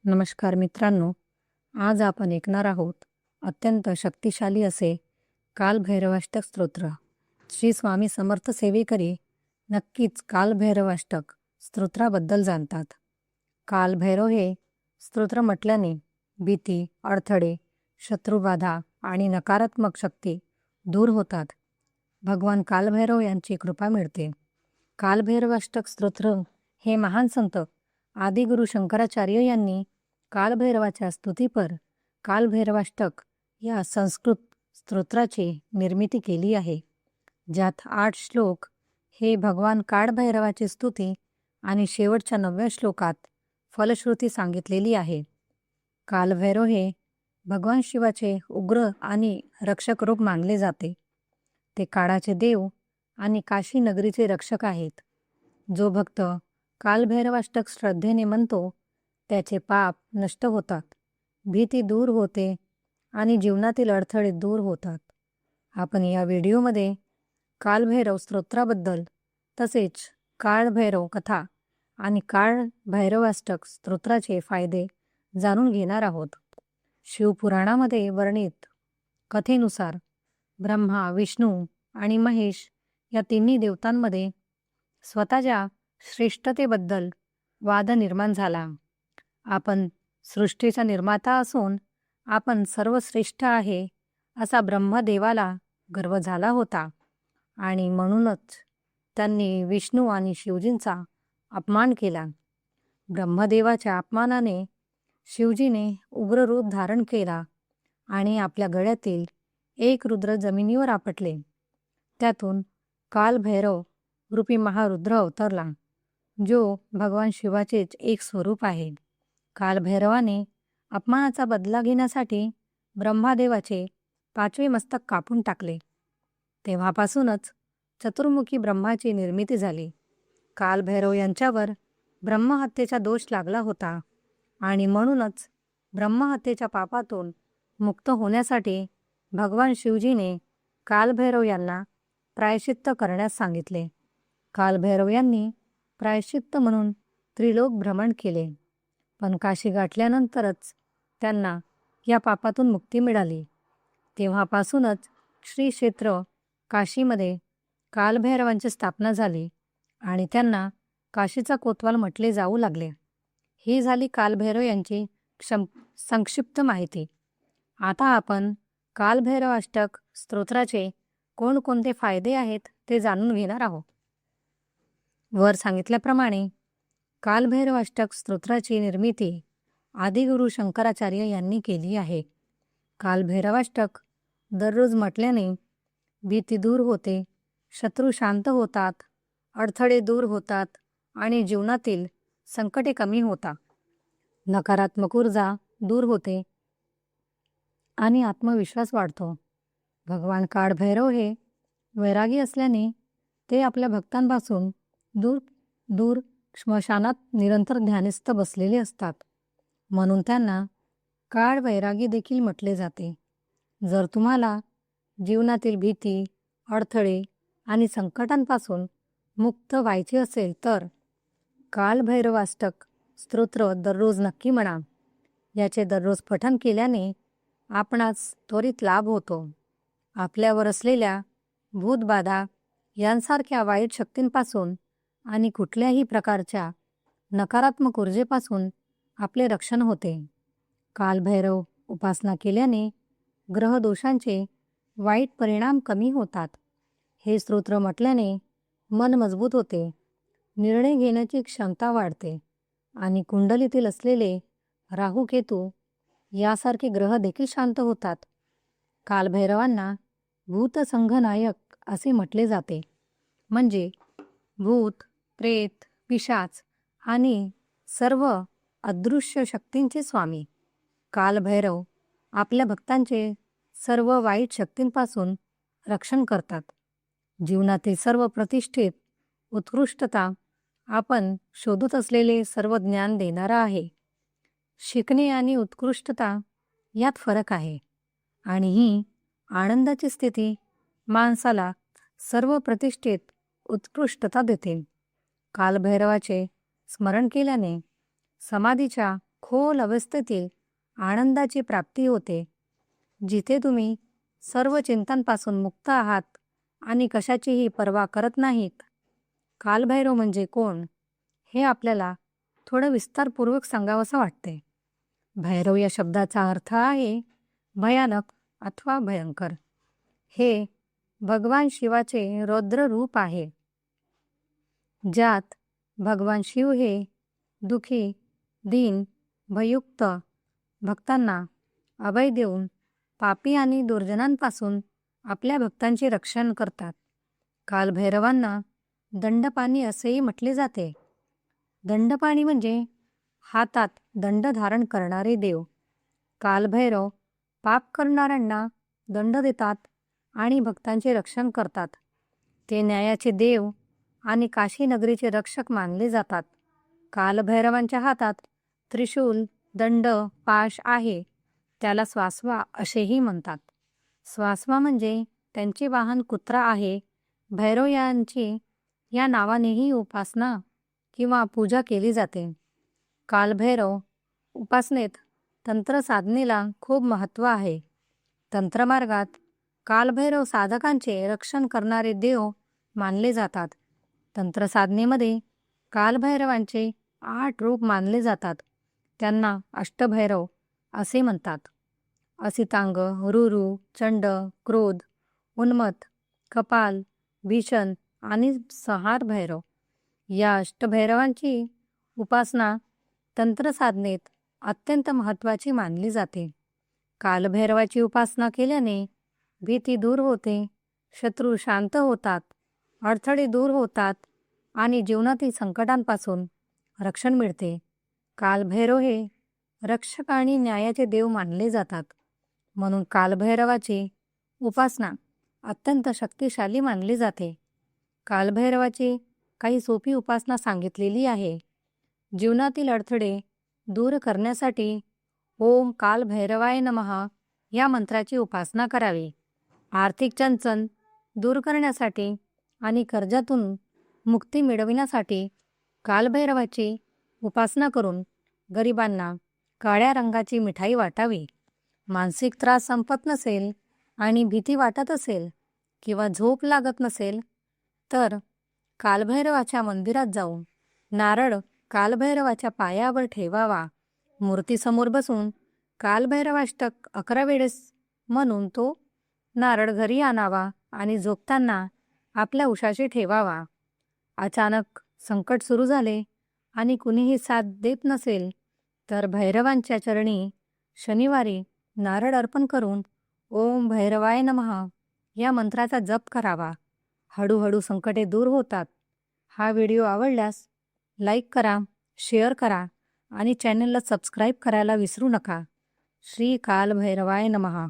नमस्कार मित्रांनो, आज आपण ऐकणार आहोत अत्यंत शक्तिशाली असे कालभैरवाष्टक स्तोत्र. श्री स्वामी समर्थ सेवेकरी नक्कीच कालभैरवाष्टक स्तोत्राबद्दल जाणतात. कालभैरव हे स्तोत्र म्हटल्याने भीती, अडथळे, शत्रुबाधा आणि नकारात्मक शक्ती दूर होतात. भगवान कालभैरव यांची कृपा मिळते. कालभैरवाष्टक स्तोत्र हे महान संत आदिगुरु शंकराचार्य यांनी कालभैरवाच्या स्तुतीपर कालभैरवाष्टक या संस्कृत स्तोत्राची निर्मिती केली आहे, ज्यात 8 श्लोक हे भगवान काळभैरवाची स्तुती आणि शेवटच्या 9व्या श्लोकात फलश्रुती सांगितलेली आहे. कालभैरव हे भगवान शिवाचे उग्र आणि रक्षक रूप मानले जाते. ते काळाचे देव आणि काशी नगरीचे रक्षक आहेत. जो भक्त कालभैरवाष्टक श्रद्धेने म्हणतो त्याचे पाप नष्ट होतात, भीती दूर होते आणि जीवनातील अडथळे दूर होतात. आपण या व्हिडिओमध्ये कालभैरव स्तोत्राबद्दल तसेच काळभैरव कथा आणि कालभैरवाष्टक स्तोत्राचे फायदे जाणून घेणार आहोत. शिवपुराणामध्ये वर्णित कथेनुसार ब्रह्मा, विष्णू आणि महेश या तिन्ही देवतांमध्ये स्वतःच्या श्रेष्ठतेबद्दल वाद निर्माण झाला. आपण सृष्टीचा निर्माता असून आपण सर्वश्रेष्ठ आहे असा ब्रह्मदेवाला गर्व झाला होता आणि म्हणूनच त्यांनी विष्णू आणि शिवजींचा अपमान केला. ब्रह्मदेवाच्या अपमानाने शिवजीने उग्र रूप धारण केला आणि आपल्या गळ्यातील एक रुद्र जमिनीवर आपटले. त्यातून कालभैरव रूपी महारुद्र अवतरला, जो भगवान शिवाचेच एक स्वरूप आहे. कालभैरवाने अपमानाचा बदला घेण्यासाठी ब्रह्मदेवाचे 5वे मस्तक कापून टाकले. तेव्हापासूनच चतुर्मुखी ब्रह्माची निर्मिती झाली. कालभैरव यांच्यावर ब्रह्महत्येचा दोष लागला होता आणि म्हणूनच ब्रह्महत्येच्या पापातून मुक्त होण्यासाठी भगवान शिवजीने कालभैरव यांना प्रायश्चित्त करण्यास सांगितले. कालभैरव यांनी प्रायश्चित्त म्हणून त्रिलोक भ्रमण केले, पण काशी गाठल्यानंतरच त्यांना या पापातून मुक्ती मिळाली. तेव्हापासूनच श्री क्षेत्र काशीमध्ये कालभैरवांची स्थापना झाली आणि त्यांना काशीचा कोतवाल म्हटले जाऊ लागले. ही झाली कालभैरव यांची संक्षिप्त माहिती. आता आपण कालभैरवाष्टक स्तोत्राचे कोणकोणते फायदे आहेत ते जाणून घेणार आहोत. वर सांगितल्याप्रमाणे कालभैरवाष्टक स्तोत्राची निर्मिती आदिगुरु शंकराचार्य यांनी केली आहे. कालभैरवाष्टक दररोज म्हटल्याने भीती दूर होते, शत्रू शांत होतात, अडथळे दूर होतात आणि जीवनातील संकटे कमी होतात. नकारात्मक ऊर्जा दूर होते आणि आत्मविश्वास वाढतो. भगवान काळभैरव हे वैरागी असल्याने ते आपल्या भक्तांपासून दूर दूर श्मशानात निरंतर ध्यानस्थ बसलेले असतात, म्हणून त्यांना काळवैरागी देखील म्हटले जाते. जर तुम्हाला जीवनातील भीती, अडथळे आणि संकटांपासून मुक्त व्हायचे असेल तर कालभैरवाष्टक स्तोत्र दररोज नक्की म्हणा. याचे दररोज पठण केल्याने आपणास त्वरित लाभ होतो. आपल्यावर असलेल्या भूतबाधा यांसारख्या वाईट शक्तींपासून आणि कुठल्याही प्रकारच्या नकारात्मक ऊर्जेपासून आपले रक्षण होते. कालभैरव उपासना केल्याने ग्रहदोषांचे वाईट परिणाम कमी होतात. हे स्तोत्र म्हटल्याने मन मजबूत होते, निर्णय घेण्याची क्षमता वाढते आणि कुंडलीतील असलेले राहू, केतू यासारखे ग्रह देखील शांत होतात. कालभैरवांना भूतसंघनायक असे म्हटले जाते, म्हणजे भूत, प्रेत, पिशाच आणि सर्व अदृश्य शक्तींचे स्वामी. कालभैरव आपल्या भक्तांचे सर्व वाईट शक्तींपासून रक्षण करतात. जीवनातील सर्व प्रतिष्ठित उत्कृष्टता आपण शोधत असलेले सर्व ज्ञान देणारा आहे. शिकणे आणि उत्कृष्टता यात फरक आहे आणि ही आनंदाची स्थिती माणसाला सर्व प्रतिष्ठित उत्कृष्टता देते. कालभैरवाचे स्मरण केल्याने समाधीच्या खोल अवस्थेतील आनंदाची प्राप्ती होते, जिथे तुम्ही सर्व चिंतांपासून मुक्त आहात आणि कशाचीही पर्वा करत नाहीत. कालभैरव म्हणजे कोण हे आपल्याला थोडं विस्तारपूर्वक सांगावंसं वाटते. भैरव या शब्दाचा अर्थ आहे भयानक अथवा भयंकर. हे भगवान शिवाचे रौद्र रूप आहे, ज्यात भगवान शिव हे दुखी, दीन, भययुक्त भक्तांना अभय देऊन पापी आणि दुर्जनांपासून आपल्या भक्तांचे रक्षण करतात. कालभैरवांना दंडपाणी असेही म्हटले जाते. दंडपाणी म्हणजे हातात दंड धारण करणारे देव. कालभैरव पाप करणाऱ्यांना दंड देतात आणि भक्तांचे रक्षण करतात. ते न्यायाचे देव आणि काशी नगरीचे रक्षक मानले जातात. कालभैरवांच्या हातात त्रिशूल, दंड, पाश आहे. त्याला स्वास्वा असेही म्हणतात. स्वास्वा म्हणजे त्यांचे वाहन कुत्रा आहे. भैरव यांची या नावानेही उपासना किंवा पूजा केली जाते. कालभैरव उपासनेत तंत्रसाधनेला खूप महत्त्व आहे. तंत्रमार्गात कालभैरव साधकांचे रक्षण करणारे देव मानले जातात. तंत्रसाधनेमध्ये कालभैरवांचे 8 रूप मानले जातात. त्यांना अष्टभैरव असे म्हणतात. असितांग, रुरू, चंड, क्रोध, उन्मत्त, कपाल, भीषण आणि संहार भैरव. या अष्टभैरवांची उपासना तंत्रसाधनेत अत्यंत महत्त्वाची मानली जाते. कालभैरवाची उपासना केल्याने भीती दूर होते, शत्रू शांत होतात, अडथळे दूर होतात आणि जीवनातील संकटांपासून रक्षण मिळते. कालभैरव हे रक्षक आणि न्यायाचे देव मानले जातात. म्हणून कालभैरवाची उपासना अत्यंत शक्तिशाली मानली जाते. कालभैरवाची काही सोपी उपासना सांगितलेली आहे. जीवनातील अडथळे दूर करण्यासाठी ओम कालभैरवाय नमः या मंत्राची उपासना करावी. आर्थिक चणचण दूर करण्यासाठी आणि कर्जातून मुक्ती मिळविण्यासाठी कालभैरवाची उपासना करून गरिबांना काळ्या रंगाची मिठाई वाटावी. मानसिक त्रास संपत नसेल आणि भीती वाटत असेल किंवा झोप लागत नसेल तर कालभैरवाच्या मंदिरात जाऊन नारळ कालभैरवाच्या पायावर ठेवावा. मूर्तीसमोर बसून कालभैरवाष्टक 11 वेळेस म्हणून तो नारळ घरी आणावा आणि झोपताना आपल्या उशाशी ठेवावा. अचानक संकट सुरू झाले आणि कुणीही साथ देत नसेल तर भैरवांच्या चरणी शनिवारी नारळ अर्पण करून ओम भैरवाय नमः या मंत्राचा जप करावा. हळूहळू संकटे दूर होतात. हा व्हिडिओ आवडल्यास लाईक करा, शेअर करा आणि चॅनलला सबस्क्राईब करायला विसरू नका. श्री कालभैरवाय नमः.